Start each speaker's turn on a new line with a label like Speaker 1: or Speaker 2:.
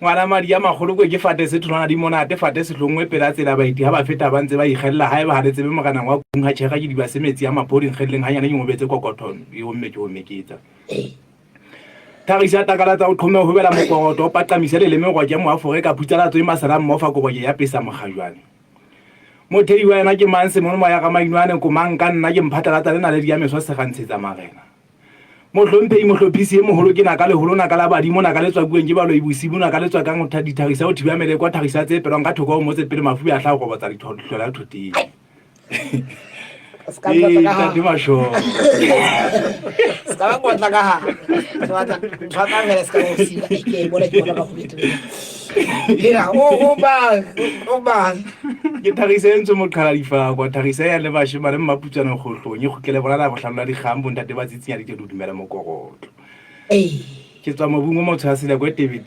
Speaker 1: ngwana madi ya magolo ke fate se tlhona di monate fate se tlongwe pela tsela baiti ha ba feta ba ntse ba igella ha e ba ha re tsebe mogana wa kung ha tshega ke di ba semetsi ya mapoding kgelleng ha nyane ke ngobetse kokothon e omme ke o meketsa Tagisa takala tsa o tlhome ho bela mokogoto o paqamise le leme go ke mo Afrika putsala tso masara mmofa go boke ya pesa mogajwane mothei wa ena ke manse mo ya ga mainwane ko manka nna ke mphatalata le na le dia meso se gantshetsa marena mohlomphe mohlophisi mo holo ke na ka le holo na ka la badimo na ka le tswa bueng ke ba lo ibusibu na ka le tswa ka ngotha dithagisa o thiba mele kwa thagisa tse pelong ka thoko mo tse pele mafu ya tla go botsa dithohlola thuti ska ba show
Speaker 2: ska ba botla ka ha tswata ngere ska o sila ke bola ke bola ka fuletho ira o ba
Speaker 1: ke thagisa entse mo qhala difa kwa thagisa ya le bashima le maputsana go hlonye go kele bona la go hlanola di gambo ntate ba tsitsinya di ke dumela mo kokotlo ke tswa mobung mo tshwasile go TV